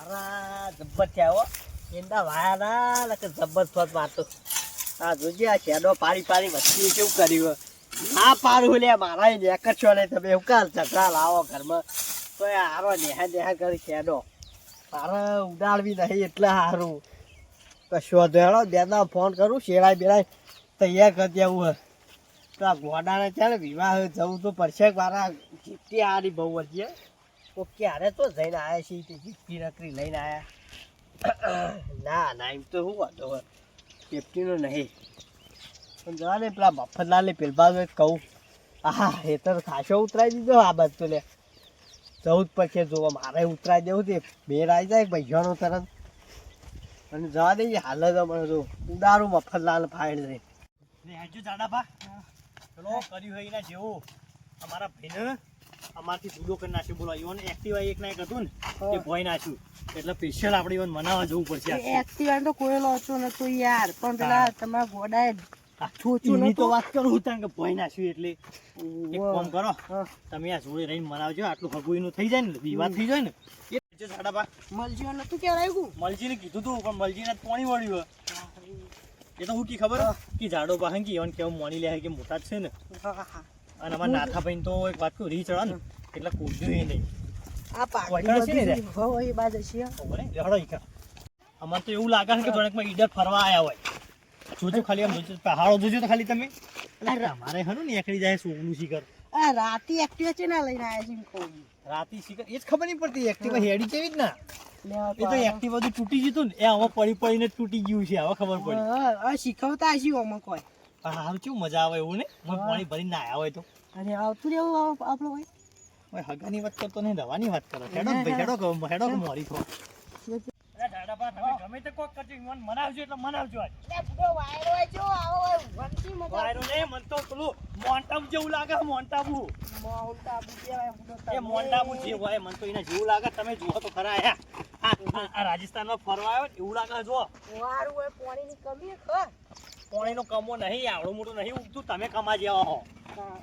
મારા જબ્બર થયા હો એંડા વાયા ના કે જબ્બર શોટ મારતો આ જોજે આ શેડો પાડી પાડી વસ્તી કેવું કર્યું ના પાડું લે મારા નેકર છો ને તમે એવું કાલ ઝઘડા લાવો ઘરમાં તો એ હારો નેહા કરી શેડો મારે ઉડાડવી નહીં એટલે સારું કશો ધેડો બેના ફોન કરું શેરાય બેરાય તૈયાર કરી દેવું તો આ ગોડાને છે ને વિવાહ જવું તો પડશે મારા જીતી આની બહુ વચ્ચે તો ક્યારે તો જઈને આવ્યા છીએ તે જીતી નકરી લઈને આવ્યા ના ના એમ તો શું વાંધો હોય સેફટીનો નહીં પણ જવા ને પેલા મફતલાલે પેલબાને કહું હા એ તો ખાસો ઉતરાઈ દીધો આ બાદ તો લે જવું જ પછી જોવા મારે ઉતરાઈ દેવું તે બેર આવી જાય પૈસાનો તરત અને જવા દઈએ હાલ જ મને જો ઉડાડું મફતલાલ ફાઈડ રે હજુ જાડાભા ચલો કર્યું હોય એના જેવું અમારા ભાઈને અમારથી જુદો કરી નાખ્યું બોલો ઈવન એક્ટિવા એક ના એક હતું ને એ ભોય નાખ્યું એટલે સ્પેશિયલ આપણે ઈવન મનાવવા જવું પડશે એક્ટિવા તો કોઈ લોચો નતો યાર પણ પેલા તમારા ગોડાએ છોચું તો વાત કરું હું કે ભોય નાખ્યું એટલે એક કામ કરો તમે આ જોડે રહીને મનાવજો આટલું હગુઈનું થઈ જાય ને વિવાદ થઈ જાય ને એ જાડાભા મલજીઓ નતું કહેવાયું મલજીને કીધું તું પણ મલજીને પાણી વળ્યું એ તો હું કી ખબર કે જાડો ભાંગી ઈવન કેવું મોની લે કે મોટા જ છે ને અને અમારા નાથા ભાઈ તો એક વાત કહું રી ચડા ને એટલે કૂદ્યું નહીં આ પાડી હોય બાદ છે અમારે તો એવું લાગે છે કે જણકમાં ઈડર ફરવા આવ્યા હોય જોજો ખાલી આમ જોજો પહાડો જોજો તો ખાલી તમે એટલે અમારે હનું ને એકડી જાય સોનું શિખર આ રાતી એક્ટિવા છે ના લઈને આયા છે કહું રાતી શિખર એ જ ખબર નહીં પડતી એક્ટિવા હેડી કેવી જ ના એ તો એક્ટિવા બધું તૂટી ગયું ને એ હવે પડી પડીને તૂટી ગયું છે હવે ખબર પડી હા શીખવતા હશી ઓમાં કોઈ હારું કેવું મજા આવે એવું ને પાણી ભરીને ના આવ્યા હોય તો અરે આવતું રહેવું આપણો ભાઈ હગાની વાત કરતો નહીં દવાની વાત કરો હેડો ભાઈ હેડો મોરી થો ગમે તે કોક કરજો મન મનાવજો એટલે મનાવજો આજ લે બુડો વાયરો આજો આવો વંશી મજા વાયરો ને મન તો પેલું મોન્ટાબુ જેવું લાગે મોન્ટાબુ કહેવાય બુડો એ મોન્ટાબુ જે હોય મન તો એને જેવું લાગે તમે જુઓ તો ખરા આ રાજસ્થાનમાં ફરવા આવ્યો એવું લાગે જો વારું હોય પાણીની કમી ખર પાણીનો કમો નહીં આવડું મોટું નહીં ઉગતું તમે કમા જેવા હો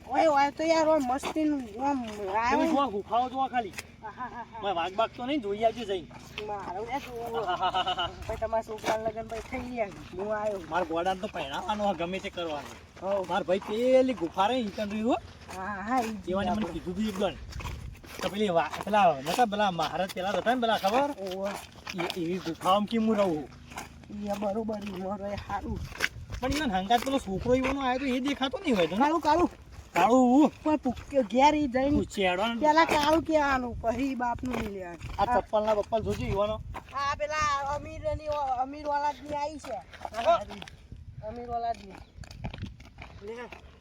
ઓય તો યાર ઓય મસ્તી આમ તમે જો ગુફાઓ જો ખાલી વાઘ બાગ તો નહીં જોઈ આવજો જઈ મારું લે ભાઈ તમારા છોકરા લગન ભાઈ થઈ ગયા હું આવ્યો મારા ગોડાને તો પહેરાવાનો ગમે તે કરવાનું મારા ભાઈ પેલી ગુફા રહી ઈકન રહ્યું હા જેવાને મને કીધું હતું એકદમ તો પેલી પેલા નતા પેલા મહારાજ પેલા હતા ને પેલા ખબર એવી ગુફામાં કેમ હું રહું એ બરોબર મારે સારું પણ એને હંગાત પેલો છોકરો એવાનો આવ્યો તો એ દેખાતો નહીં હોય તો કાળું કાળું પણ ઘેર ઈ જઈને ચેડવાનું પેલા કાળું કહેવાનું પછી બાપનું નહીં લેવાનું આ ચપ્પલ ના બપ્પલ જોજો ઈવાનો હા પેલા અમીર ઓલાદની આવી છે અમીર ઓલાદની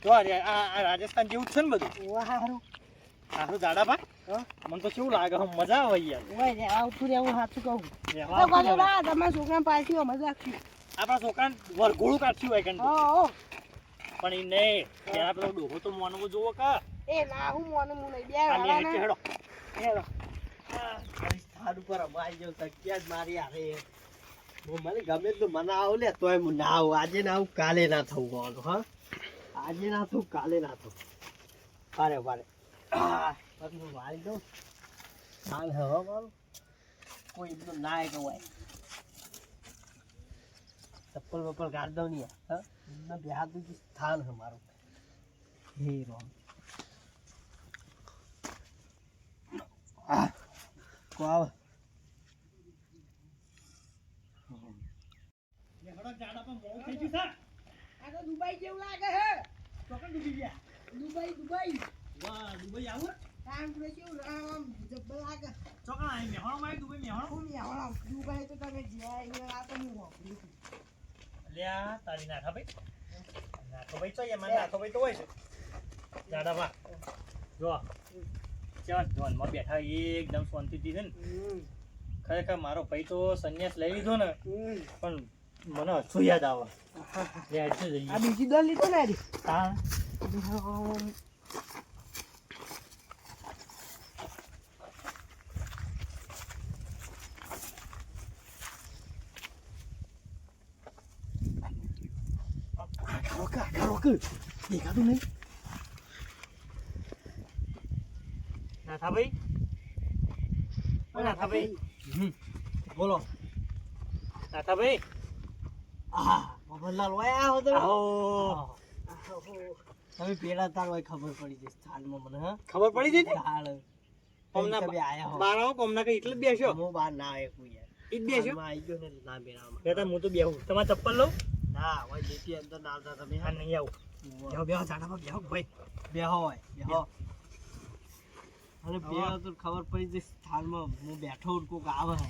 જો આ રાજસ્થાન જેવું છે ને બધું વાહ સારું જાડાભા મને તો કેવું લાગે મજા આવે યાર આવતું રહેવું સાચું કહું તમારા છોકરા પાછી મજા રાખી આપણા છોકરાને વરઘોડું કાઢ્યું હોય કંઈ પણ એ નહીં પેલા પેલો ડોહો તો મોનવો જોવો કા એ ના હું મોનું નહીં બે હેડો સ્થાન ઉપર અમારી જેવું તકિયા જ મારી આવે મને ગમે તો મને આવું લે તોય હું ના આવું આજે ના આવું કાલે ના થવું બોલો હા આજે ના થવું કાલે ના થવું વારે હું મારી દઉં હાલ હવે મારું કોઈ એટલું ના એ હોય ચપ્પલ બપ્પલ કાઢ દઉં નહીં હા બેહાર બીજું સ્થાન છે મારું હે રોમ આવે દુબઈ જેવું લાગે હે ચોકન ડૂબી ગયા દુબઈ વાહ દુબઈ આવું કેવું આમ જબ્બર લાગે ચોકન આવી મેહોણામાં દુબઈ મેહોણા દુબઈ તો તમે જ્યાં આ તો હું વાપરું લ્યા તારી નાખા ભાઈ નાખો ભાઈ તો એમાં નાખો ભાઈ તો હોય છે જાડાભા જો ચાલ ધોનમાં બેઠા એકદમ શાંતિથી છે ને ખરેખર મારો ભાઈ તો સંન્યાસ લઈ લીધો ને પણ મને હસું યાદ આવે આ બીજી દોર લીધો ને હા દેખાતું નહીં નાથા ભાઈ બોલો. નાથાભાઈ આહા, મફતલાલ ઓય આવો તમે. આવો. તમે પેલા તાર હોય ખબર પડી જશે સ્થાનમાં મને હા. ખબર પડી જઈ ને? હાલ હમણાં તમે આયા હો. બાર આવો કોમના કઈ એટલે જ બેસ્યો હું બહાર ના આવે કોઈ યાર. ઈ જ બેસ્યો હાલમાં આઈ ગયો ને ના બેરામાં. બેટા હું તો બેહું તમારે ચપ્પલ લઉં ના હોય જેથી અંદર ના આવતા તમે હા નહીં આવું બેહો બેહો જાડામાં બેહો ભાઈ બેહો હોય બેહો. અને પેલા તો ખબર પડી જશે સ્થાનમાં હું બેઠો હું કોક આવે હે.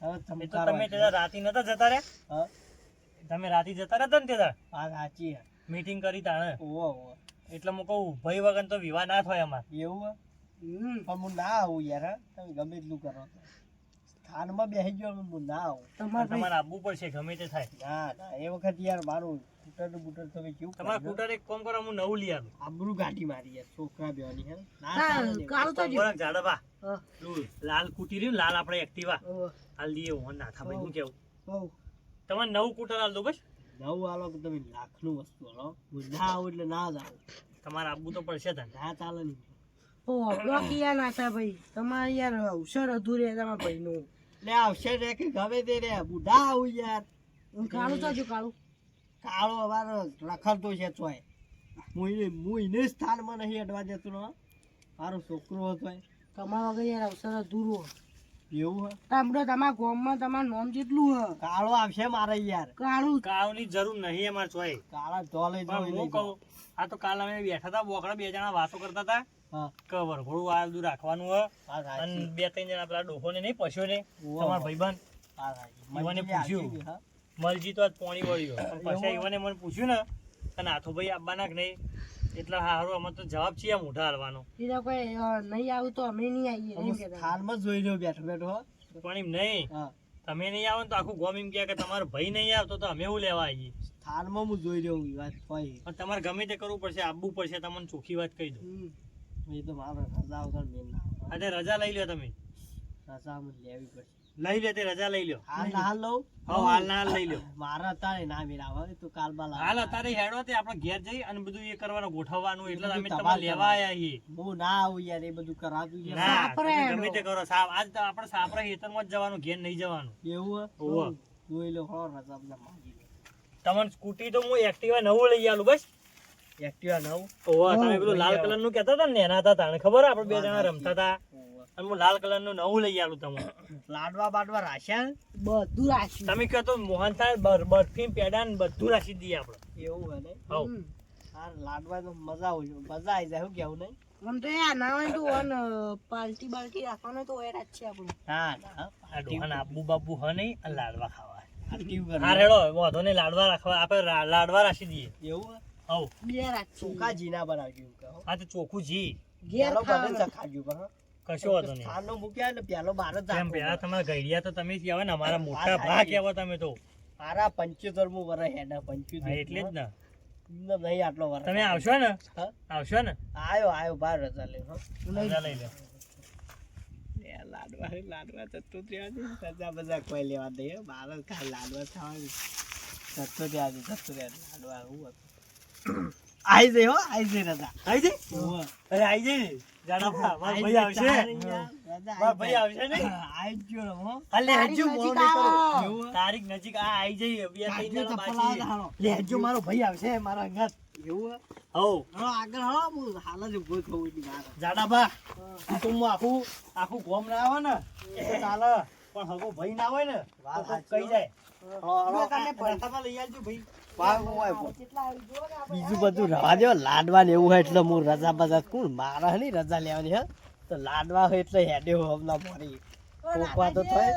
હવે એ તમે તો તમે તે રાતી નતા જતા રહ્યા હા તમે રાતી જતા રહ્યા ને તે આ સાચી હે. મીટિંગ કરી તાણે ઓવો ઓવો એટલે હું કહું ભાઈ વગર તો વિવાહ ના થાય અમાર એવું હે? પણ હું ના આવું યાર હા. તમે ગમે એટલું કરો તો. સ્થાનમાં બેસી ગયો પણ હું ના આવું. તમારે આવવું પડશે ગમે તે થાય ના ના એ વખત યાર મારું સ્કૂટર બુટર તમે કેવું તમારે કર્યું? સ્કૂટર એક કામ કરો હું નવું લઈ આવું આબરૂ ગાડી મારી યાર છોકરા બેવાની હે. ના હા, ચાલે ને. કાળું તો બરાબર જાડવા હા. લાલ કુટી રહ્યું ને, લાલ આપણે એક્ટિવા ઓહો. હાલ દઈએ હું નાથા ભાઈ હું કેવું હોવ. તમારે નવું કૂટર હાલ દો બસ નવું આલો કે તમે લાખનું વસ્તુ આલો. હું ના આવું એટલે ના જ આવું. તમારે આવવું તો પડશે તને ના ચાલે નહીં. ઓહો, બાકી યાર નાથા ભાઈ તમારે યાર અવસર અધૂરે તમારા ભાઈનું. લે આવશે રે કે ગમે તે રે બુઢા આવું યાર. કાળું તો જો કાળું. કાળો અમારો રખડતો છે ચોય. હું એને સ્થાનમાં નહીં અડવા દેતો ને. મારો છોકરો હતો એ. તમારા વગર યાર અવસર અધૂરો. એવું હે? તામડો તમારા ગામમાં તમારું નામ જેટલું હે. કાળો આવશે મારે યાર. કાળું કાળની જરૂર નહીં અમારે ચોય કાળા ધોલે પણ હું કહું આ તો કાલ અમે બેઠા હતા બોકડા બે જણા વાતો કરતા હતા હા કે વરઘોડું આ બધું રાખવાનું હોય હા અને સાચી. બે ત્રણ જણા પેલા ડોહોને નહીં પશ્યો ને ઓહો. તમારા ભાઈબંધ હા સાચી. ઈવોને મંજીલે પૂછ્યું. આવશે હા. મલજી તો આજ પોણી વળ્યો પણ પછી એવું? ઈવોને મને પૂછ્યું ને કે નાથો ભાઈ આવવાના કે નહીં એટલે હારું અમારે તો જવાબ છે મોઢા હાલવાનો બીજા કોઈ નહીં આવું તો અમે નહીં આવીએ હું એમ કહેતા. સ્થાનમાં જ જોઈ રહ્યો બેઠો બેઠો હો. પણ એમ નહીં હા તમે નહીં આવો ને તો આખું ગોમ એમ કહે કે તમારો ભાઈ નહીં આવતો તો અમે શું લેવા આવીએ સ્થાનમાં હું જોઈ રહ્યો હું વાત હોય. પણ તમારે ગમે તે કરવું પડશે આવવું પડશે તમને ચોખ્ખી વાત કહી દઉં હમ. એ તો મારે રજા વગર મેલ ના આવે. આજે રજા લઈ લો તમે રજા અમને લેવી પડશે. લઈ લે તે રજા લઈ લો હાલ ના હાલ લઉં. હા હાલ ના હાલ લઈ લો મારે અત્યારે ના મેળ આવે તો કાલ બાલ આવે. હાલ અત્યારે હેડો તે આપણે ઘેર જઈ અને બધું એ કરવાનું ગોઠવવાનું એટલે બધું અમે તમારે તમારે લેવા આવ્યા છીએ હું ના આવું યાર એ બધું કરાતું છે. ના સાપરે તમે હેડો. ગમે તે કરો સાપ આજ તો આપણે સાપરા ખેતરમાં જ જવાનું ઘેર નહીં જવાનું એવું હે? હોવે. જોઈ લો હો રજા બધા માગી લો. તમને સ્કૂટી તો હું એક્ટિવા નવું લઈ આલું બસ એક્ટિવા નવું. ઓવા તમે પેલું લાલ કલર નું કહેતા હતા ને એના હતા તાણે ખબર આપણે બે જણા રમતા હતા હોવે. અને હું લાલ કલર નું નવું લઈ આલું તમને લાડવા બાડવા રાખ્યા? બધું રાખ્યું. તમે કહો તો મોહન થાય બરફી પેડા ને બધું રાખી દઈએ આપણે એવું હે ને? હવ હમ. આ લાડવા તો મજા આવી જાય શું કેવું નહીં? આમ તો યાર ના હોય તો પાર્ટી બાલ્ટી રાખવાનો તો હોય જ છે આપણું. ના ના આ ડોહાને આબુ બાબુ હ નહીં અને લાડવા ખાવા પાર્ટી હા રેડો વાંધો નહીં લાડવા રાખવા આપણે લાડવા રાખી દઈએ એવું હે? હવ બે રાખશું. ચોખા જીના બનાવજો એમ કહો. આ તો ચોખ્ખું જી ઘેર પેલો ખાવાનું. બને ચખાડજો પણ હો. કશો વાંધો નહીં સ્થાનનો મૂક્યા ને પેલો બાર જ કેમ રાખવો પેલા પડે. તમારા ગઈડિયા તો તમે જ કહેવાય ને અમારા મોટા વાત ભા સાચી. કહેવા તમે તો મારા 75મું વરસ હેડા હા, 75 એટલે જ ને એમને નહીં આટલો વરસ. તમે આવશો ને હા? આવશો ને આયો બાર રજા લે હો. રજા લઈ લો લે, લાડવા જતો ત્યાં છે. રજા બજા કોઈ લેવા દે હો. બાર જ ખાલી લાડવા ખાવાની. જતો ત્યાં છે, લાડવા હું હતું. આઈ જાય હો આઈ જાય રજા. આવી જાય હોવે. અરે આવી જાય ને જાડા ભા મારો ભાઈ આવશે મારો ભાઈ આવશે ને આઈ જ ગયો હો. અલે હજુ તારીખ મોડું નજીક નહીં કરો. આવો. એવું હે? તારીખ નજીક આ આવી જઈ બે ત્રણ કાઢજો જણા ચપ્પલ બાકી આવો હાલો. લે હજુ મારો ભાઈ આવશે મારા અંગાત એવું હે? હો હલો, આગળ હલો, હું હાલ જ ઊભો થઉં એટલી વાર. જાડા ભા તો હું આખું ગોમ ના આવે ને તો ચાલે પણ હગો ભાઈ ના હોય ને વાત તો સાચી કઈ જાય હલો, હલો, તમે ભરતામાં લઈ આવજો ભાઈ વાહ, વાહ, વાહ. કેટલા આવી જુઓ ને આપણે. બીજું બધું રવા દો લાડવા ને એવું હોય એટલે હું રજા બજા કોણ મારા નહીં રજા લેવાની હે તો લાડવા હોય એટલે હેડે હમલા મોરી કોકવા તો થાય.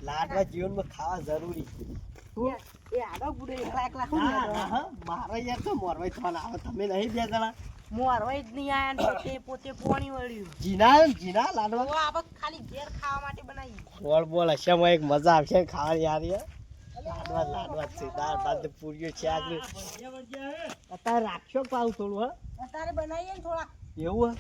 લાડવા જીવનમાં ખાવા જરૂરી. એ આડો બુડે એકલા એકલા શું ના, લેતો? ના, હા, મારે યાર તો મોરવાઈ થવાના આવે તમે નહીં બે જણા મોરવાઈ જ નહીં આયા ને પોતે પોતે પોણી વળ્યું. જીના લાડવા તો આપણે ખાલી ઘેર ખાવા માટે બનાવી. બોલ બોલ હશે એક મજા આવશે ને ખાવાની યાર યાર. લાડવા જ છે દાળ ભાત ને પૂરીઓ છે આગળ અત્યારે રાખશો પાવ થોડું હા અત્યારે બનાવીએ ને થોડા. એવું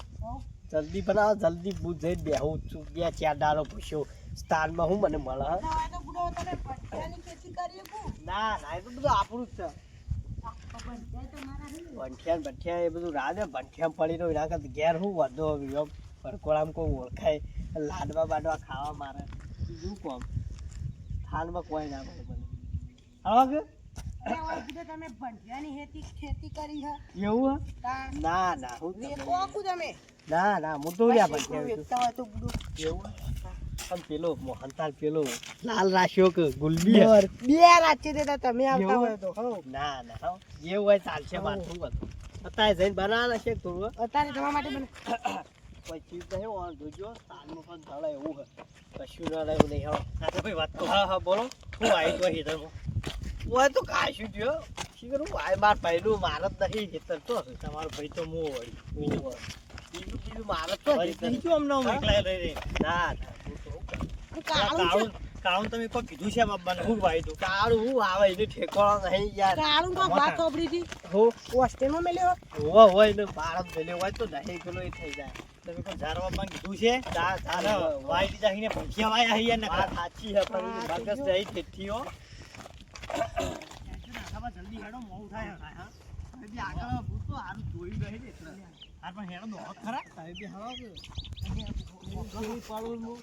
હે જલ્દી બનાવો જલ્દી હું જઈને બેહું છું બે ચાર દાડો પૂછ્યો સ્થાનમાં હું મને મળે હે? ના હોય તો બુડો તમે ભજીયાની ખેતી કરીએ કુ. ના ના એ તો બધું આપણું જ છે ભજીયા તો મારા નહીં. ભંઠિયા એ બધું રાધે ભંઠિયા પડી રહ્યું એના કરતા ઘેર હું વધુ ભરકોળામાં કોઈ ઓળખાય લાડવા બાડવા ખાવા મારે બીજું કોમ થાનમાં કોઈ ના મળે મને આવા કે અરે ઓય કીધું તમે ભંડિયાની ખેતી કરી છે એવું હે? તા ના ના હું વેચો આખું તમે ના ના હું તો રહ્યા પછી પણ વેચતા હોય તો બધું એવું આમ પેલો મોહનતાલ પેલો લાલ રાખ્યો કે ગુલબી હે? બે રાચી દેતા તમે આવતા એવું? હોય તો હો ના ના હો. એવું હોય ચાલશે માથું બધું અત્યારે જઈને બનાવવાના છે થોડું અત્યારે તમારા માટે બને પછી તો એવું આમ જોજો તાલમાં પણ ચાલે એવું હે કશું ના રહેવું નહીં હો હા તો ભાઈ વાત તો હા હા બોલો શું આવી તો હેતરમાં હું તો કાશું થયો શી કરું આ માર પહેલું માર જ નહીં ખેતર તો તમારો ભાઈ તો મો વળી બીજું બીજું માર જ તો વળી ખેતર. બીજું અમને હું એકલા રહી રહી ના ના હું તો હું કરું. કાળું છે કાળું તમે કોઈ કીધું છે બાબાને હું ભાઈ તું કાળું હું આવે એને ઠેકોળો નહીં યાર કાળું કો વાત સાંભળી હતી હો હોસ્ટેલમાં મેલ્યો હોય ને બાળક મેલ્યો હોય તો નહીં પેલો એ થઈ જાય તમે કોઈ ઝાર બાબાને કીધું છે જા અને વાઈ દીધા હીને ભંખિયા વાયા હૈયા ને વાત સાચી હે પણ એની હા, મગજ નહીં ઠેઠીઓ જલ્દી હેડો મોડું થાય હા હજી આગળ હું તો હારું જોયું નહીં ને એટલે હા પણ હેડો દોડત ખરા સાહેબે હવા કે પાડું હું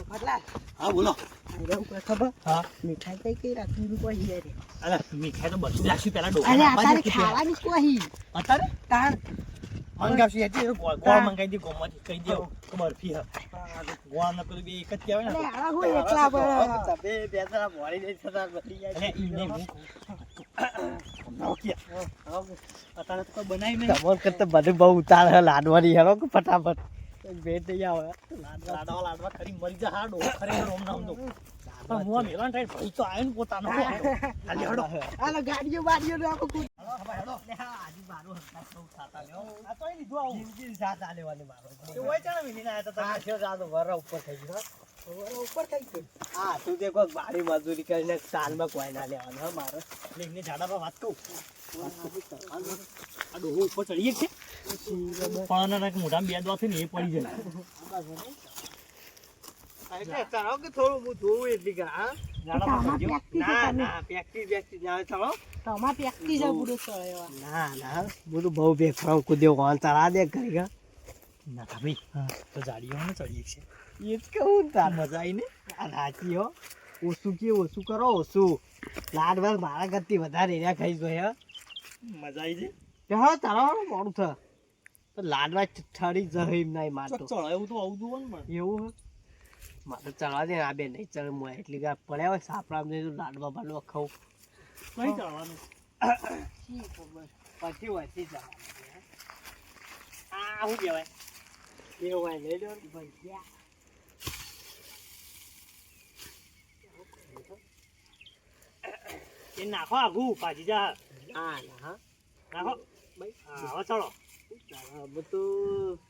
બદલા હા બોલો અરે હું કહે ખબર હા મીઠાઈ કઈ કઈ રાખી કોઈ હિયર અરે મીઠાઈ તો બધું રાખ્યું પેલા અરે ડોકા અત્યારે ખાવાની કોઈ અત્યારે તાણ મંગાવશું યાર જે ગોળ મંગાવી દે ગોળમાંથી કહી દે કે બરફી હે ગોળ ને પેલું બે એક જ કહેવાય અરે ને આ હું એકલા પર તમે બે જણા મોડી નહીં થતા બધી અરે ઈ નહીં હું અત્યારે તો કોઈ બનાવી નહીં તમાર કરતા બધું બહુ ઉતાર હે લાડવાની હેરો કે ફટાફટ ભેટ નહીં આવે લાડવા લાડવા ખરી મરી જા હાડો ખરેખર ઓમ નામ દો પણ હું મેલાન ટાઈમ ભાઈ તો આયો ને પોતાનો ખાલી હડો હાલો ગાડીઓ બાડીઓ નો આખું કું આ તો લીધું આવું જિંદગી સાથ આલેવાની મારો તો હોય ચાલે મિલીને આયા તો આ તમે છે જાતો વરા ઉપર થઈ ગયો ઉપર થઈ ગયું હા તું તે કોઈ બારી મજૂરી કરીને સાલમાં કોઈ ના લેવાનું હે મારે લેખને ઝાડા પર વાત કહું આ ડોહો ઉપર ચડીએ છે પણ મોઢામાં બે દવા ને એ પડી જાય એટલે ચાલો કે થોડું હું જોઉં એટલી કર હા ઝાડા પર ચડજો ના ના પેક્ટી ના ચાલો તમાર પેકતી છે બુડો ચડેવા ના ના બધું બહુ બેફામ કુદ્યો કોણ ચડા દે કરી ગયા ના ભાઈ તો જાડીઓને ચડીએ છે એ જ કહું તાર મજા આવી ને આ રાચી હો ઓછું કે ઓછું કરો ઓછું લાડવાર મારા કરતી વધારે એરિયા ખાઈ ગયો મજા આવી હે હા તારા મોડું થ તો લાડવા ઠરી જઈ એમ નહીં છે મારતો ચડાયું તો આવું દું ને એવું હે મારે ચડવા દે આ બે નહીં ચડે હું એટલી વાર પડ્યા હોય સાપડા ને તો લાડવા બાડવા ખાઉં કઈ ચડવાનું પછી વધી જવાનું આ શું કહેવાય એવું હોય લઈ લો ભૈયા એ નાખો આઘું પાછી જા ના ના નાખો ભાઈ હા હવે ચડો હવે તો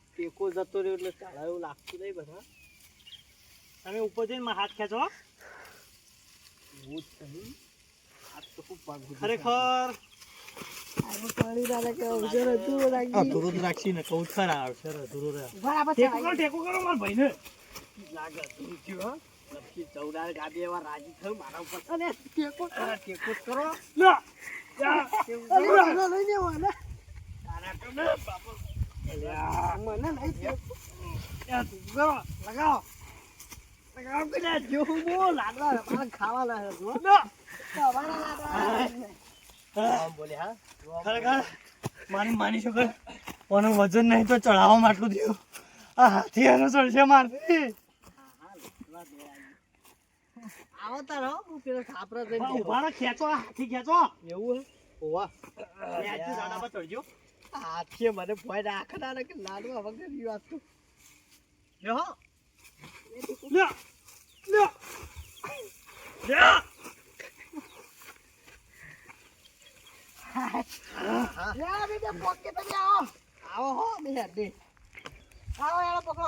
ટેકો જતો રહ્યો એટલે ચાલે એવું લાગતું નહીં બધા તમે ઉપર જઈને મારા હાથ ખેંચો હું જ કહ્યું આ તો ખૂબ પગ ખરેખર પાણી ના કે ઉજર હતું લાગી અધૂરું જ રાખશી ને કહું જ ખરા આવશે અધૂરું રહે બરાબર ટેકો કરો મારા ભાઈને લાગે તું થયું હા લપસી ચૌડાર ગાબી એવા રાજી થયું મારા ઉપર અને ટેકો ટેકો જ કરો લા યા લઈ લેવાના તારા કમે બાપુ મને નહીં યા તું કરો લગાવો લગાવો કે ના જો હું બોલ લાડવા મારે ખાવાના છે જો આમ બોલે હા ખરેખર માની છોકર કોનું વજન નહીં તો ચડાવવા માટલું થયું આ હાથી એનો ચડશે મારથી આવો તારો હું પેલો સાપરા જઈને ઉભા રહો, ખેંચો આ હાથી ખેંચો એવું હે ઓવા હાથી ઝાડા પર ચડજો હાથીએ મને ભોય નાખના ને કે લાડવા વગર ઈ વાત તો જો હો લ્યો લ્યો લ્યો યા બીજા પોકે તમે આવો આવો હો બે દે આવો યાર પકડો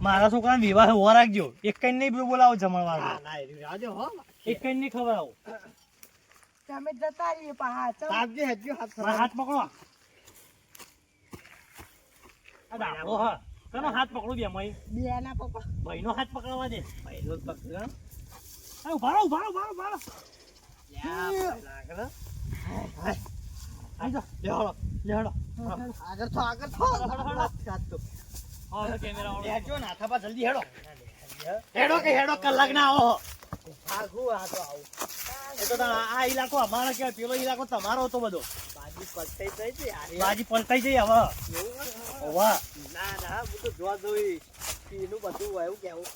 મારા છોકરાને વિવાહ હોવા રાખજો એક કઈ નહીં બોલાવો જમણવાર ના ના એ રાજો હો એક કઈ નહીં ખબર આવો તમે જતા રહીએ પા તાપજે હજ્યો હાથ મારા હાથ પકડો આ ડાબો હા કનો હાથ પકડો બે મય બે ના પકડો ભાઈનો હાથ પકડવા દે ભાઈનો પકડ આ ઉભા રહો ઉભા રહો ઉભા રહો ઉભા રહો યા લાગલ આઈ જા લેહળો લેહડો આગળ તો કાટ તો હા કેમેરા લેજો ના થાપા જલ્દી હેડો હેડો કે હેડો કલાક ના આવો આઘું આ તો આવું એ તો આ ઇલાકો અમારો કહેવાય પેલો ઇલાકો તમારો હતો બધો બાજી પલટાઈ જાય છે યાર. બાજી પલટાઈ જઈ હવે વાહ ના ના હું તો જોવા જોઈ એનું બધું આવ્યું કેવું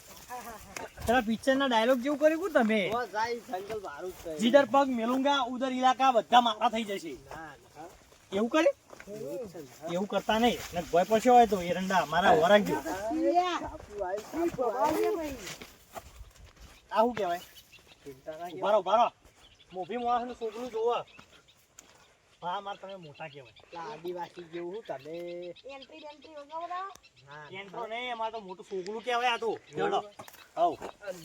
પેલા પિક્ચર ના ડાયલોગ જેવું કર્યું કુ તમે જોવા જાય જંગલ મારું જ છે. જીધર પગ મેલુંગા ઉધર ઇલાકા બધા મારા થઈ જશે ના ના એવું કર્યું એવું છે ને. એવું કરતા નહીં ને ભય પડશે હોય તો એરંડા મારા વરાગજો સાપુ આવ્યું, સાપુ આવ્યું. આ શું કહેવાય ચિંતા ના કર. ઉભારો ઉભારો મોભી માણસનું છોકરું જોવો હા મારે તમે મોટા કહેવાય પેલા આદિવાસી જેવું હું તમે ના, એમ તો નહીં અમારે તો મોટું છોકરું કહેવાય આ તો હેડો હવ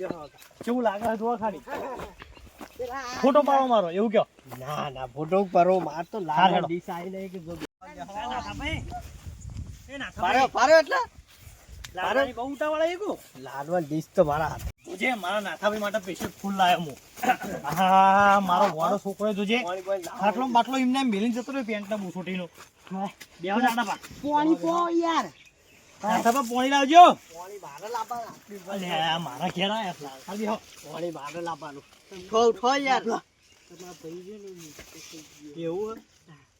ના. કેવું લાગે છે જોવા ખાલી ફોટો પાડો મારો એવું કયો ના ના ફોટો પરો માર તો હાર લાલ હેડો. ડીશ આવી નહીં કે જો પાડો પારો એટલે લાડવાની બહુ ઉતાવળા એકો લાડવા ડીશ તો મારા હાથે. તુજે મારા નાથાભાઈ માટે સ્પેશિયલ ફૂલ લાવ્યો હું હા મારો વાડો છોકરો જોજે પાણી પાણી લાવો. ખાટલો બાટલો એમને એમ મેલીને જતો રહ્યો પેન્ટના બુસોટીનો બેહો નાના પા પાણી પો યાર નાથાભા પોણી લાવજો પાણી બહાર લાવવાનું. અલે આ મારા ઘેર આયા છે. હાલ બેહો પાણી બહાર લાવવાનું. ઉઠો ઉઠો યાર. તમારા ભાઈ છે ને એવું હે?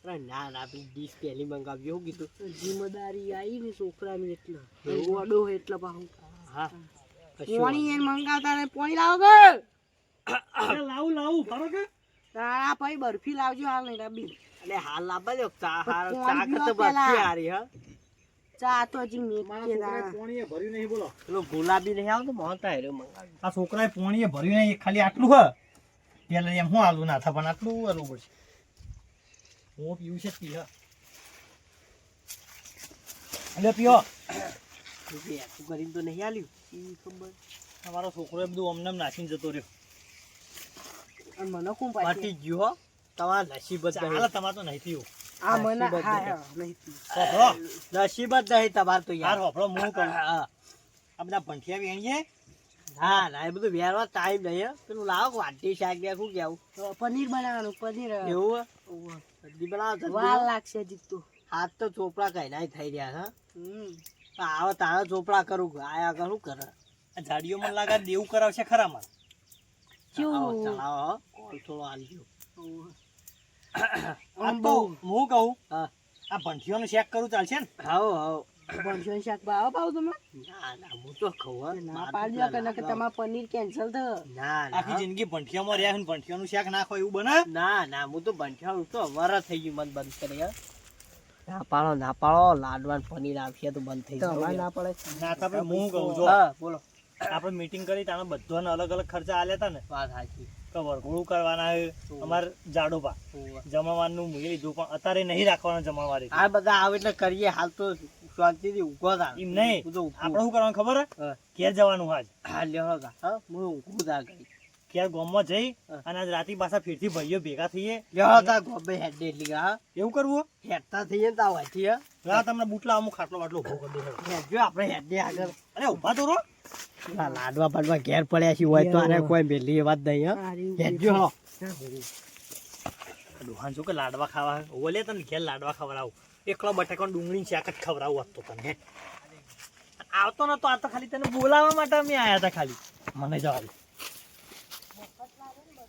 અરે ના ના પેલી ડીશ પહેલી મંગાવ્યો હું કીધું. જિમ્મેદારી આવી ને છોકરાની એટલે એવું? ગોડો એટલે પાછું હા કશું પાણી એને મંગાવતા ને પાણી લાવો કે લાવું લાવું બરો કે તારા ભાઈ બરફી લાવજો હાલ નહીં ડાબી એટલે હાલ લાવવા દો. ચા હાર- પાણી ચા પીવા તો પેલા. બધી હારી હે. ચા તો હજી મારા મેં છોકરાએ પોણીએ ભર્યું નહીં બોલો પેલો ગુલાબી નહીં આવતો મોહનતા હેર્યો મંગાવ્યો. આ છોકરાએ પોણીએ ભર્યું નહીં ખાલી આટલું હ પેલા એમ હું આલું નાથા પણ આટલું આલવું પડશે હું પીવું છે પી હ એટલે પીઓ તું કરીને તો નહીં આલ્યું. ઈ ખબર. તમારો છોકરો એ બધું અમને નાખીને જતો રહ્યો અને મને કોણ પતી પાછી ગયું હો. તમારા નસીબ જ ચાલે નહીં. તમારે તો નહીં પીવું આ મને નસીબ જ હા નહીં. હા નહીં પી. હોભળો નસીબ જ નહીં તમારે તો યાર યાર. હોભળો હું કહું હા. આ બધા ભંઠિયા વેણીએ ના ના એ બધું વેરવા ટાઈમ નહીં હે. પેલું લાવો વાટી શાક ને શું કેવું તો પનીર બનાવવાનું પનીર એવું હે? સબ્જી બનાવો સબ્જી વાર બનાવો. લાગશે હજી તો હાથ તો ચોપડા કઈ થઈ રહ્યા હા. હમ. આવા તારા ચોપડા કરું આયા કરું કરે. આ જાડીઓ મને લાગે દેવું કરાવશે ખરા મારે ચલાવો કેવું? ચલાવો હો. કોલ થોડો આલજો. આ તો હું કહું હા આ ભંઠિયોનું શેક કરું ચાલશે ને હાઉ હાઉ. ભણશો શાક ભાવ પાવ તમે ના ના હું તો ખાઉં હો. ના મારે પાડજો તો કે નકર તમારું પનીર કેન્સલ થયો ના આખી ના જિંદગી ભંઠિયામાં રહ્યા ને ભંઠિયાનું શેક નાખો એવું બને ના ના હું તો બંઠાળું તો વરસ થઈ ગયું મન બંધ કરી હે. ના પાડો લાડવાન પનીર આવશે તો બંધ થઈ તમારે ના પડે ના તો આપણે હું કહું જો હા બોલો. આપણે મીટિંગ કરી તાણે બધાને અલગ અલગ ખર્ચા આલ્યા હતા ને વાત સાચી. કે વરઘોડું કરવાના છે અમારે જાડોબા જમવાનું મેં લીધું પણ અત્યારે નહીં રાખવાના જમણવારે આ બધા આવે એટલે કરીએ હાલ તો શાંતિથી ઊંઘો થા. એમ નહીં હું તો ઊંઘું. આપણે શું કરવાનું ખબર હે હા. ઘેર જવાનું આજ હા લ્યો થા. હા હું ઊંઘું થા ઘડી. ઘેર ગામમાં જઈ હા. અને આજ રાતી પાછા ફેરથી ભાઈઓ ભેગા થઈએ લ્યો થા ગોબે હેડે એટલી હા. એવું કરવું હેડતા થઈએ ને તા હોયથી હે. હા તમને બુટલા અમુક ખાટલો બાટલો ઉભો કરી દે હેડજો આપણે હેડે આગળ. અરે ઉભા તો રહો આ લાડવા બાડવા ઘેર પડ્યા છે હોય તો આને કોઈ મેલી એ વાત નહીં હે. સારી હેડજો હો. ડોહાન શું કે લાડવા ખાવા ઓલે તને ઘેર લાડવા ખવડાવું એકલો બટાકા ડુંગળી શાક જ ખવડાવું આજ તો તને આવતો નતો આ તો ખાલી તને બોલાવવા માટે અમે આયા હતા ખાલી મને જવા દે